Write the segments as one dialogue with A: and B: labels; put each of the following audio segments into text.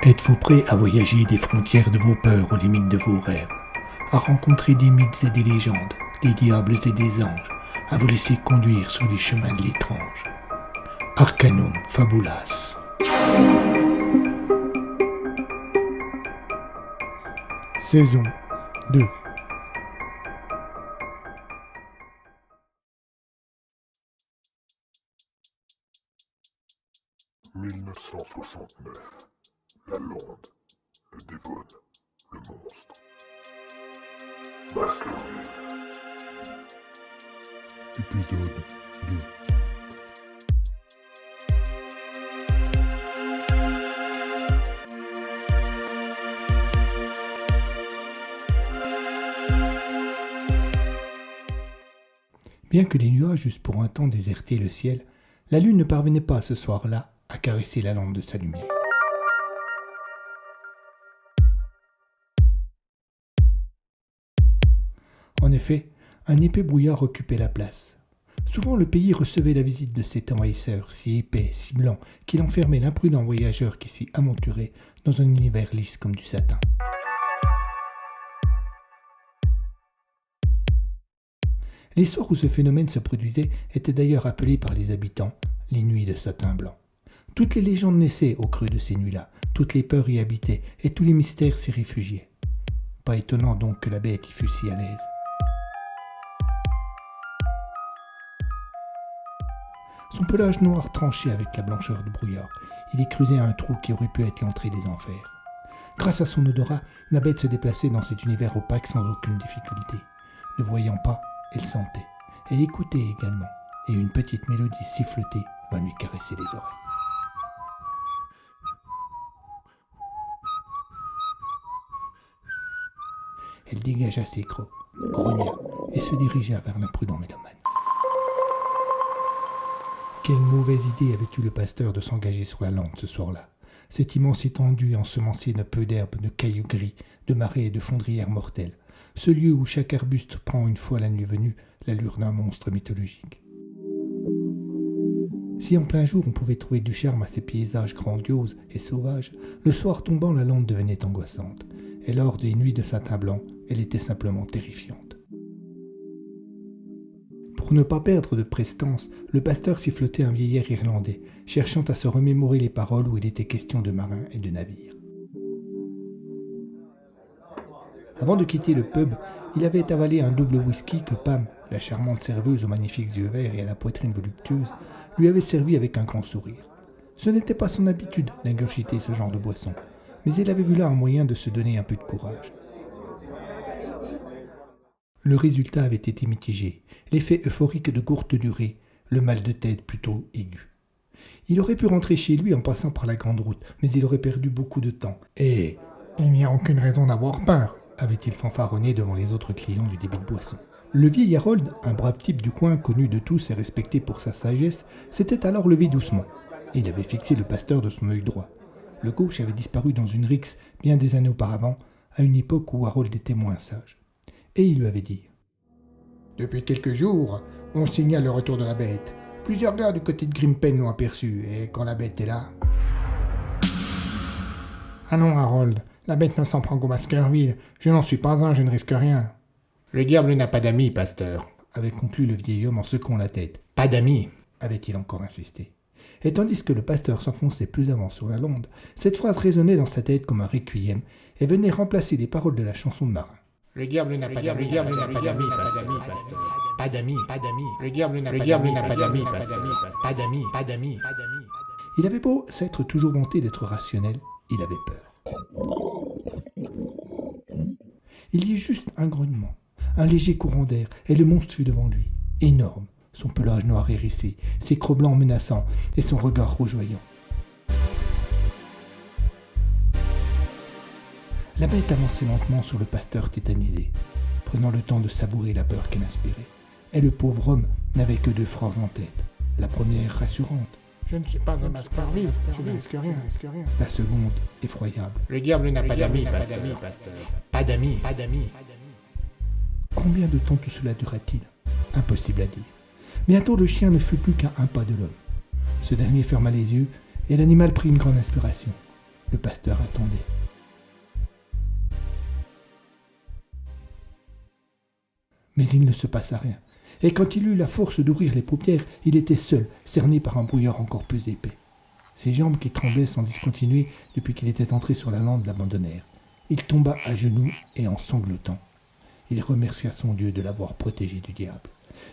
A: Êtes-vous prêt à voyager des frontières de vos peurs aux limites de vos rêves, à rencontrer des mythes et des légendes, des diables et des anges, à vous laisser conduire sur les chemins de l'étrange? Arcanum Fabulas. Saison 2. «
B: 1969. La Lande, le Devon, le monstre. Baskerville. Épisode 2.
A: Bien que les nuages eussent pour un temps déserté le ciel, la lune ne parvenait pas ce soir-là à caresser la lampe de sa lumière. En effet, un épais brouillard occupait la place. Souvent le pays recevait la visite de cet envahisseur si épais, si blanc, qu'il enfermait l'imprudent voyageur qui s'y aventurait dans un univers lisse comme du satin. Les soirs où ce phénomène se produisait étaient d'ailleurs appelés par les habitants les nuits de satin blanc. Toutes les légendes naissaient au creux de ces nuits-là, toutes les peurs y habitaient et tous les mystères s'y réfugiaient. Pas étonnant donc que la bête y fût si à l'aise. Son pelage noir tranchait avec la blancheur du brouillard. Il y creusait un trou qui aurait pu être l'entrée des enfers. Grâce à son odorat, la bête se déplaçait dans cet univers opaque sans aucune difficulté. Ne voyant pas, elle sentait. Elle écoutait également, et une petite mélodie sifflotée va lui caresser les oreilles. Elle dégagea ses crocs, grogna et se dirigea vers l'imprudent mélomane. Quelle mauvaise idée avait eu le pasteur de s'engager sur la lande ce soir-là. Cette immense étendue ensemencée de peu d'herbes, de cailloux gris, de marais et de fondrières mortelles. Ce lieu où chaque arbuste prend une fois la nuit venue l'allure d'un monstre mythologique. Si en plein jour on pouvait trouver du charme à ces paysages grandioses et sauvages, le soir tombant la lande devenait angoissante, et lors des nuits de satin blanc, elle était simplement terrifiante. Pour ne pas perdre de prestance, le pasteur sifflotait un vieillard irlandais, cherchant à se remémorer les paroles où il était question de marins et de navires. Avant de quitter le pub, il avait avalé un double whisky que Pam, la charmante serveuse aux magnifiques yeux verts et à la poitrine voluptueuse, lui avait servi avec un grand sourire. Ce n'était pas son habitude d'ingurgiter ce genre de boisson, mais il avait vu là un moyen de se donner un peu de courage. Le résultat avait été mitigé, l'effet euphorique de courte durée, le mal de tête plutôt aigu. Il aurait pu rentrer chez lui en passant par la grande route, mais il aurait perdu beaucoup de temps. Et il n'y a aucune raison d'avoir peur, avait-il fanfaronné devant les autres clients du débit de boisson. Le vieil Harold, un brave type du coin connu de tous et respecté pour sa sagesse, s'était alors levé doucement. Il avait fixé le pasteur de son œil droit. Le gauche avait disparu dans une rixe bien des années auparavant, à une époque où Harold était moins sage. Et il lui avait dit « Depuis quelques jours, on signale le retour de la bête. Plusieurs gars du côté de Grimpen l'ont aperçu, et quand la bête est là... » « Ah non, Harold, la bête ne s'en prend qu'au Baskerville. Je n'en suis pas un, je ne risque rien. »« Le diable n'a pas d'amis, pasteur, » avait conclu le vieil homme en secouant la tête. « Pas d'amis, » avait-il encore insisté. Et tandis que le pasteur s'enfonçait plus avant sur la lande, cette phrase résonnait dans sa tête comme un requiem et venait remplacer les paroles de la chanson de marin. Le diable n'a pas d'amis, pasteur. Pas d'amis, pas d'amis. Le diable n'a pas d'amis, pasteur. Pas d'amis, pas d'amis. Il avait beau s'être toujours vanté d'être rationnel, il avait peur. Il y eut juste un grognement, un léger courant d'air, et le monstre fut devant lui, énorme, son pelage noir hérissé, ses crocs blancs menaçants et son regard rougeoyant. La bête avançait lentement sur le pasteur tétanisé, prenant le temps de savourer la peur qu'elle inspirait. Et le pauvre homme n'avait que deux phrases en tête. La première rassurante. « Je ne suis pas un Baskerville, je ne risque rien. » La seconde, effroyable. « Le diable n'a pas d'amis, pasteur. Pas d'amis, pas d'amis. » Combien de temps tout cela dura-t-il ? Impossible à dire. Bientôt le chien ne fut plus qu'à un pas de l'homme. Ce dernier ferma les yeux et l'animal prit une grande inspiration. Le pasteur attendait. Mais il ne se passa rien. Et quand il eut la force d'ouvrir les paupières, il était seul, cerné par un brouillard encore plus épais. Ses jambes qui tremblaient sans discontinuer depuis qu'il était entré sur la lande l'abandonnèrent. Il tomba à genoux et en sanglotant. Il remercia son Dieu de l'avoir protégé du diable.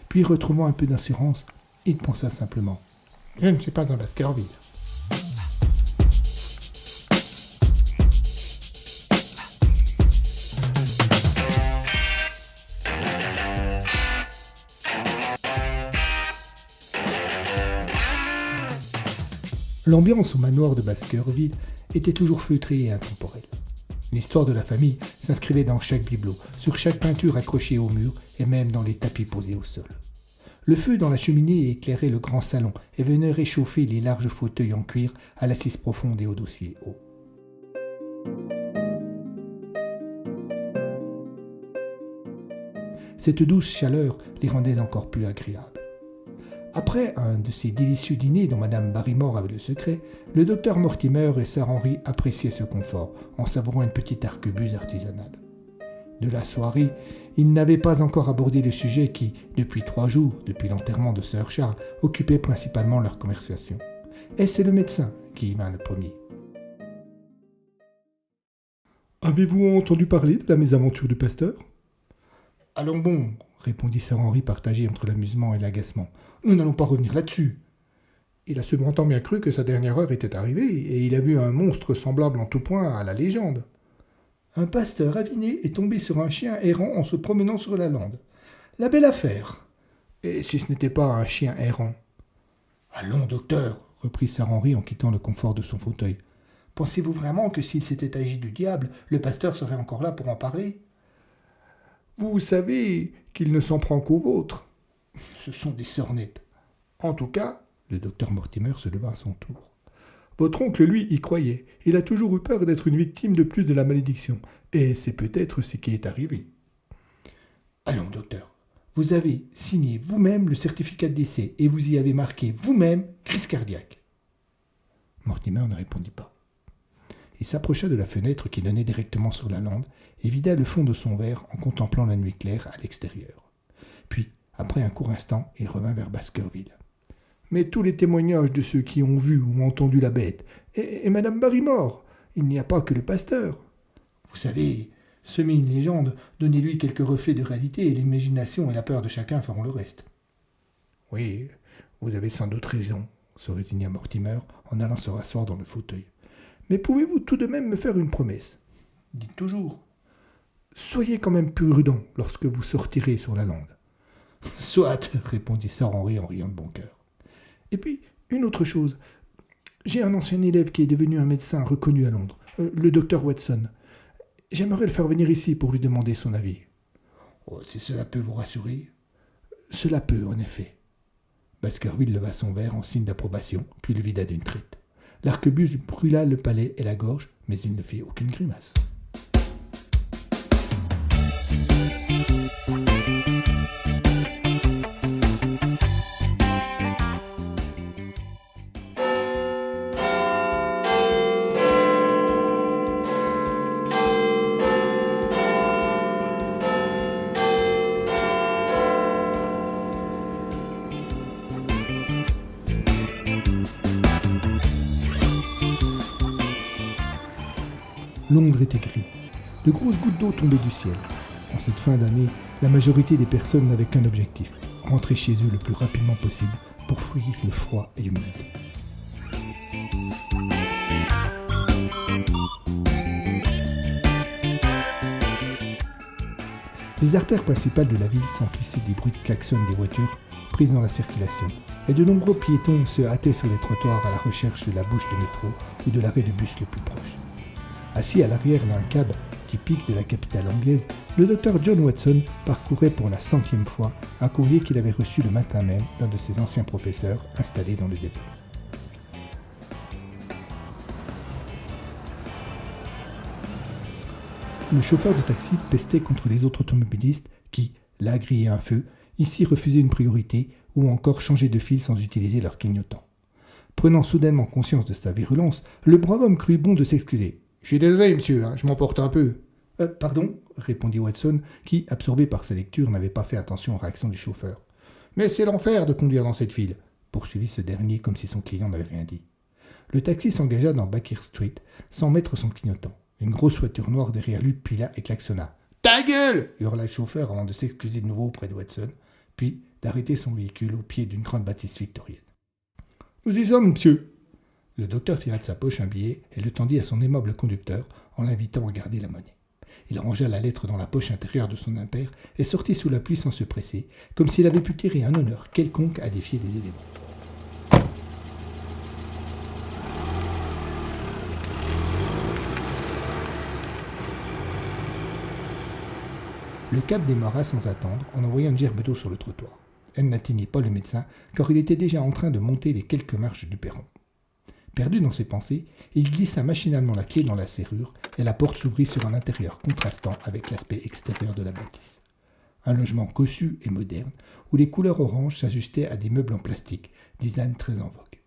A: Puis, retrouvant un peu d'assurance, il pensa simplement « Je ne suis pas un Baskerville. » L'ambiance au manoir de Baskerville était toujours feutrée et intemporelle. L'histoire de la famille s'inscrivait dans chaque bibelot, sur chaque peinture accrochée au mur et même dans les tapis posés au sol. Le feu dans la cheminée éclairait le grand salon et venait réchauffer les larges fauteuils en cuir à l'assise profonde et au dossier haut. Cette douce chaleur les rendait encore plus agréables. Après un de ces délicieux dîners dont Madame Barrymore avait le secret, le docteur Mortimer et Sir Henry appréciaient ce confort en savourant une petite arquebuse artisanale. De la soirée, ils n'avaient pas encore abordé le sujet qui, depuis 3 jours, depuis l'enterrement de Sir Charles, occupait principalement leur conversation. Et c'est le médecin qui y vint le premier. « Avez-vous entendu parler de la mésaventure du pasteur ?»« Allons bon, » répondit Sir Henry partagé entre l'amusement et l'agacement. « Nous n'allons pas revenir là-dessus. Il a cependant bien cru que sa dernière heure était arrivée, et il a vu un monstre semblable en tout point à la légende. Un pasteur aviné est tombé sur un chien errant en se promenant sur la lande. La belle affaire. Et si ce n'était pas un chien errant ? Allons, docteur, reprit Sir Henry en quittant le confort de son fauteuil. Pensez-vous vraiment que s'il s'était agi du diable, le pasteur serait encore là pour en parler ? Vous savez qu'il ne s'en prend qu'aux vôtres. Ce sont des sornettes. En tout cas, le docteur Mortimer se leva à son tour. Votre oncle, lui, y croyait. Il a toujours eu peur d'être une victime de plus de la malédiction. Et c'est peut-être ce qui est arrivé. Allons, docteur. Vous avez signé vous-même le certificat de décès et vous y avez marqué vous-même crise cardiaque. Mortimer ne répondit pas. Il s'approcha de la fenêtre qui donnait directement sur la lande et vida le fond de son verre en contemplant la nuit claire à l'extérieur. Puis, après un court instant, il revint vers Baskerville. Mais tous les témoignages de ceux qui ont vu ou entendu la bête, et Madame Barrymore, il n'y a pas que le pasteur. Vous savez, semer une légende, donnez-lui quelques reflets de réalité, et l'imagination et la peur de chacun feront le reste. Oui, vous avez sans doute raison, se résigna Mortimer en allant se rasseoir dans le fauteuil. Mais pouvez-vous tout de même me faire une promesse ? Dites toujours. Soyez quand même prudent lorsque vous sortirez sur la lande. Soit, répondit Sir Henry en riant de bon cœur. Et puis, une autre chose. J'ai un ancien élève qui est devenu un médecin reconnu à Londres, le docteur Watson. J'aimerais le faire venir ici pour lui demander son avis. Oh, si cela peut vous rassurer. Cela peut, en effet. Baskerville leva son verre en signe d'approbation, puis le vida d'une traite. L'arquebuse brûla le palais et la gorge, mais il ne fit aucune grimace. Londres était gris. De grosses gouttes d'eau tombaient du ciel. En cette fin d'année, la majorité des personnes n'avaient qu'un objectif, rentrer chez eux le plus rapidement possible pour fuir le froid et l'humidité. Les artères principales de la ville s'emplissaient des bruits de klaxons des voitures prises dans la circulation, et de nombreux piétons se hâtaient sur les trottoirs à la recherche de la bouche de métro ou de l'arrêt de bus le plus proche. Assis à l'arrière d'un cab typique de la capitale anglaise, le docteur John Watson parcourait pour la 100e fois un courrier qu'il avait reçu le matin même d'un de ses anciens professeurs installés dans le dépôt. Le chauffeur de taxi pestait contre les autres automobilistes qui, là grillés un feu, Ici, refuser une priorité ou encore changer de fil sans utiliser leur clignotant. Prenant soudainement conscience de sa virulence, le brave homme crut bon de s'excuser. « Je suis désolé, monsieur, je m'emporte un peu. »« Pardon ?» répondit Watson, qui, absorbé par sa lecture, n'avait pas fait attention aux réactions du chauffeur. « Mais c'est l'enfer de conduire dans cette ville !» poursuivit ce dernier comme si son client n'avait rien dit. Le taxi s'engagea dans Baker Street sans mettre son clignotant. Une grosse voiture noire derrière lui pila et klaxonna. « Ta gueule !» hurla le chauffeur avant de s'excuser de nouveau auprès de Watson, puis d'arrêter son véhicule au pied d'une grande bâtisse victorienne. « Nous y sommes, monsieur !» Le docteur tira de sa poche un billet et le tendit à son aimable conducteur en l'invitant à garder la monnaie. Il rangea la lettre dans la poche intérieure de son impair et sortit sous la pluie sans se presser, comme s'il avait pu tirer un honneur quelconque à défier les éléments. Le cab démarra sans attendre en envoyant une gerbe d'eau sur le trottoir. Elle n'atteignit pas le médecin, car il était déjà en train de monter les quelques marches du perron. Perdu dans ses pensées, il glissa machinalement la clé dans la serrure et la porte s'ouvrit sur un intérieur contrastant avec l'aspect extérieur de la bâtisse. Un logement cossu et moderne, où les couleurs oranges s'ajustaient à des meubles en plastique, design très en vogue.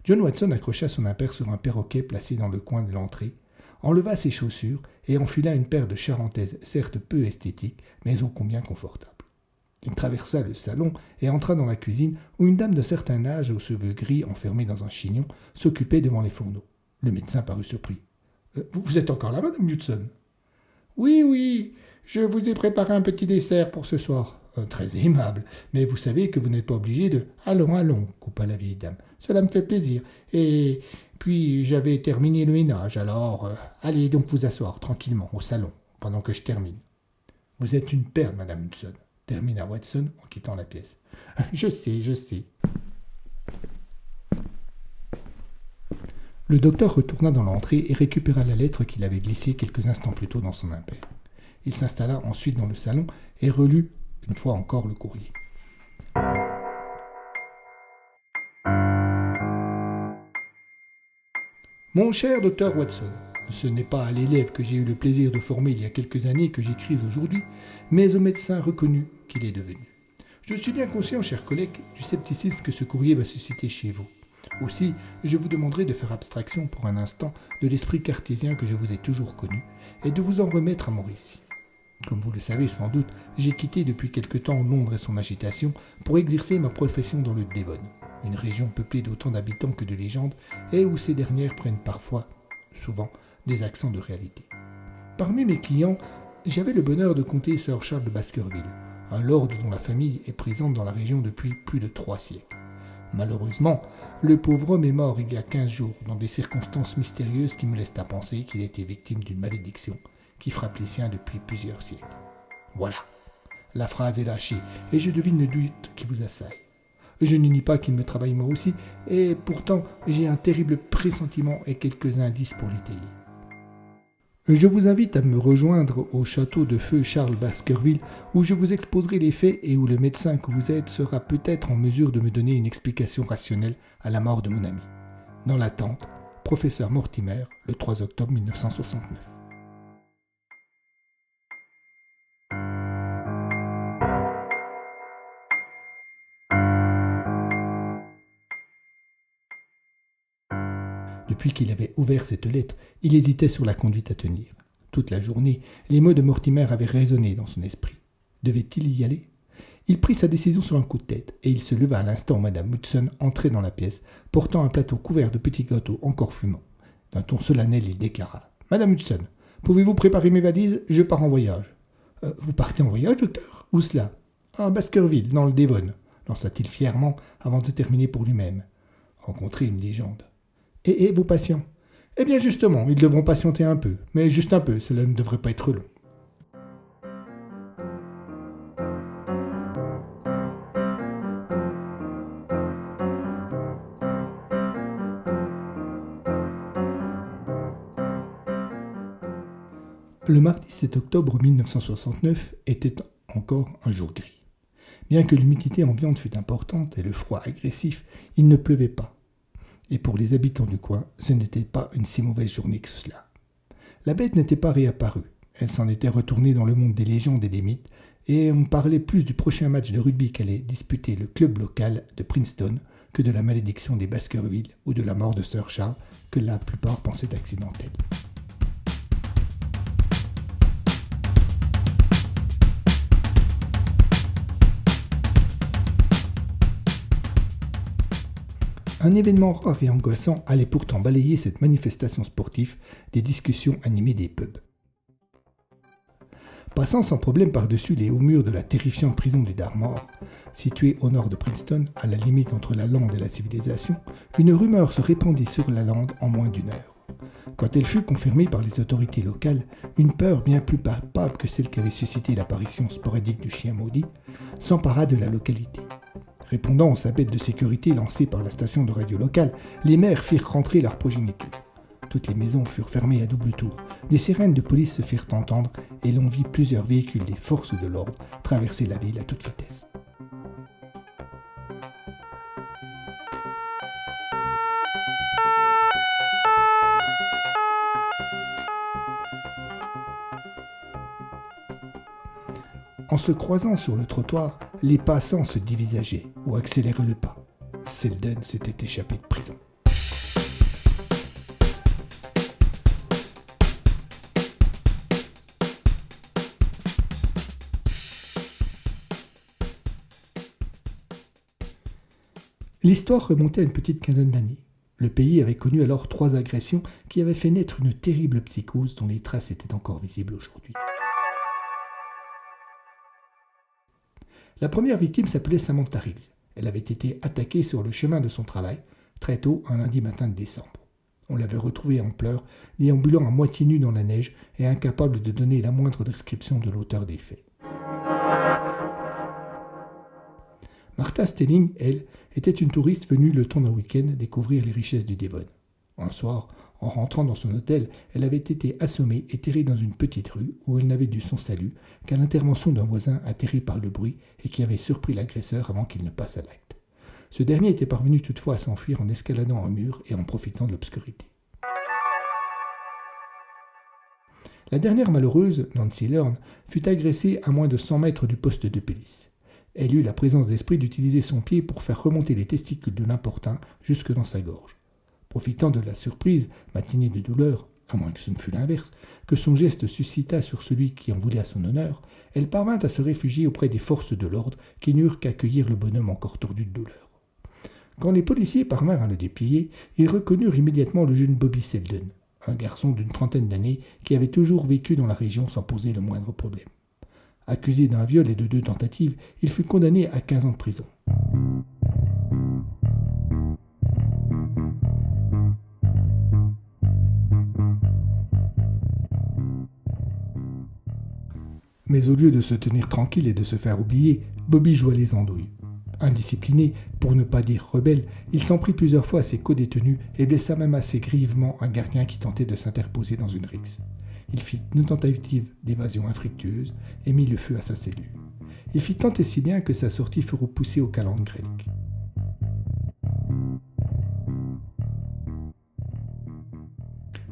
A: John Watson accrocha son impair sur un perroquet placé dans le coin de l'entrée, enleva ses chaussures et enfila une paire de charentaises certes peu esthétiques, mais ô combien confortables. Il traversa le salon et entra dans la cuisine où une dame de certain âge, aux cheveux gris enfermés dans un chignon, s'occupait devant les fourneaux. Le médecin parut surpris. « Vous êtes encore là, madame Hudson ?»« Oui, je vous ai préparé un petit dessert pour ce soir. »« Très aimable, mais vous savez que vous n'êtes pas obligé de... »« Allons, coupa la vieille dame. Cela me fait plaisir. Et puis j'avais terminé le ménage, alors... allez donc vous asseoir tranquillement au salon, pendant que je termine. »« Vous êtes une perle, madame Hudson. » termina Watson en quittant la pièce. « Je sais. » Le docteur retourna dans l'entrée et récupéra la lettre qu'il avait glissée quelques instants plus tôt dans son impair. Il s'installa ensuite dans le salon et relut une fois encore le courrier. Mon cher docteur Watson, ce n'est pas à l'élève que j'ai eu le plaisir de former il y a quelques années que j'écris aujourd'hui, mais au médecin reconnu qu'il est devenu. Je suis bien conscient, cher collègue, du scepticisme que ce courrier va susciter chez vous. Aussi, je vous demanderai de faire abstraction pour un instant de l'esprit cartésien que je vous ai toujours connu et de vous en remettre à mon récit. Comme vous le savez sans doute, j'ai quitté depuis quelque temps Londres et son agitation pour exercer ma profession dans le Devon, une région peuplée d'autant d'habitants que de légendes et où ces dernières prennent parfois, souvent, des accents de réalité. Parmi mes clients, j'avais le bonheur de compter Sir Charles de Baskerville, un lord dont la famille est présente dans la région depuis plus de 3 siècles. Malheureusement, le pauvre homme est mort il y a 15 jours, dans des circonstances mystérieuses qui me laissent à penser qu'il était victime d'une malédiction qui frappe les siens depuis plusieurs siècles. Voilà, la phrase est lâchée, et je devine le doute qui vous assaille. Je ne nie pas qu'il me travaille moi aussi, et pourtant j'ai un terrible pressentiment et quelques indices pour l'étayer. Je vous invite à me rejoindre au château de feu Charles Baskerville, où je vous exposerai les faits et où le médecin que vous êtes sera peut-être en mesure de me donner une explication rationnelle à la mort de mon ami. Dans l'attente, professeur Mortimer, le 3 octobre 1969. Depuis qu'il avait ouvert cette lettre, il hésitait sur la conduite à tenir. Toute la journée, les mots de Mortimer avaient résonné dans son esprit. Devait-il y aller ? Il prit sa décision sur un coup de tête, et il se leva à l'instant où Madame Hudson entrait dans la pièce, portant un plateau couvert de petits gâteaux encore fumants. D'un ton solennel, il déclara « Madame Hudson, pouvez-vous préparer mes valises ? Je pars en voyage. »« Vous partez en voyage, docteur ? Où cela ? » ?»« À Baskerville, dans le Devon, » lança-t-il fièrement avant de terminer pour lui-même. Rencontrer une légende. Et vos patients ? Eh bien justement, ils devront patienter un peu, mais juste un peu, cela ne devrait pas être long. Le mardi 7 octobre 1969 était encore un jour gris. Bien que l'humidité ambiante fût importante et le froid agressif, il ne pleuvait pas. Et pour les habitants du coin, ce n'était pas une si mauvaise journée que cela. La bête n'était pas réapparue. Elle s'en était retournée dans le monde des légendes et des mythes, et on parlait plus du prochain match de rugby qu'allait disputer le club local de Princeton que de la malédiction des Baskerville ou de la mort de Sir Charles que la plupart pensaient accidentelle. Un événement rare et angoissant allait pourtant balayer cette manifestation sportive des discussions animées des pubs. Passant sans problème par-dessus les hauts murs de la terrifiante prison du Dartmoor, située au nord de Princeton, à la limite entre la lande et la civilisation, une rumeur se répandit sur la lande en moins d'une heure. Quand elle fut confirmée par les autorités locales, une peur bien plus palpable que celle qu'avait suscité l'apparition sporadique du chien maudit s'empara de la localité. Répondant aux sabettes de sécurité lancées par la station de radio locale, les maires firent rentrer leur progéniture. Toutes les maisons furent fermées à double tour, des sirènes de police se firent entendre et l'on vit plusieurs véhicules des forces de l'ordre traverser la ville à toute vitesse. En se croisant sur le trottoir, les passants se dévisageaient ou accéléraient le pas. Selden s'était échappé de prison. L'histoire remontait à une petite quinzaine d'années. Le pays avait connu alors 3 agressions qui avaient fait naître une terrible psychose dont les traces étaient encore visibles aujourd'hui. La première victime s'appelait Samantha Riggs. Elle avait été attaquée sur le chemin de son travail, très tôt, un lundi matin de décembre. On l'avait retrouvée en pleurs, déambulant à moitié nue dans la neige et incapable de donner la moindre description de l'auteur des faits. Martha Stelling, elle, était une touriste venue le temps d'un week-end découvrir les richesses du Devon. Un soir, en rentrant dans son hôtel, elle avait été assommée et terrée dans une petite rue où elle n'avait dû son salut qu'à l'intervention d'un voisin atterré par le bruit et qui avait surpris l'agresseur avant qu'il ne passe à l'acte. Ce dernier était parvenu toutefois à s'enfuir en escaladant un mur et en profitant de l'obscurité. La dernière malheureuse, Nancy Lerne, fut agressée à moins de 100 mètres du poste de police. Elle eut la présence d'esprit d'utiliser son pied pour faire remonter les testicules de l'importun jusque dans sa gorge. Profitant de la surprise, matinée de douleur, à moins que ce ne fût l'inverse, que son geste suscita sur celui qui en voulait à son honneur, elle parvint à se réfugier auprès des forces de l'ordre qui n'eurent qu'à accueillir le bonhomme encore tordu de douleur. Quand les policiers parvinrent à le déplier, ils reconnurent immédiatement le jeune Bobby Selden, un garçon d'une trentaine d'années qui avait toujours vécu dans la région sans poser le moindre problème. Accusé d'un viol et de 2 tentatives, il fut condamné à 15 ans de prison. Mais au lieu de se tenir tranquille et de se faire oublier, Bobby jouait les andouilles. Indiscipliné, pour ne pas dire rebelle, il s'en prit plusieurs fois à ses co-détenus et blessa même assez grièvement un gardien qui tentait de s'interposer dans une rixe. Il fit une tentative d'évasion infructueuse et mit le feu à sa cellule. Il fit tant et si bien que sa sortie fut repoussée au calendes grec.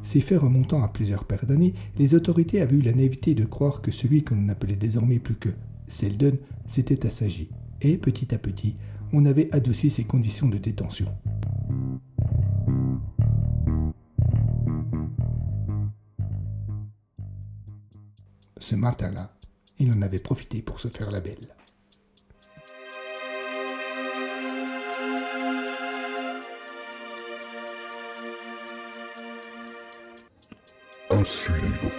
A: Ces faits remontant à plusieurs paires d'années, les autorités avaient eu la naïveté de croire que celui que l'on appelait désormais plus que Selden s'était assagi, et petit à petit, on avait adouci ses conditions de détention. Ce matin-là, il en avait profité pour se faire la belle.
B: À suivre.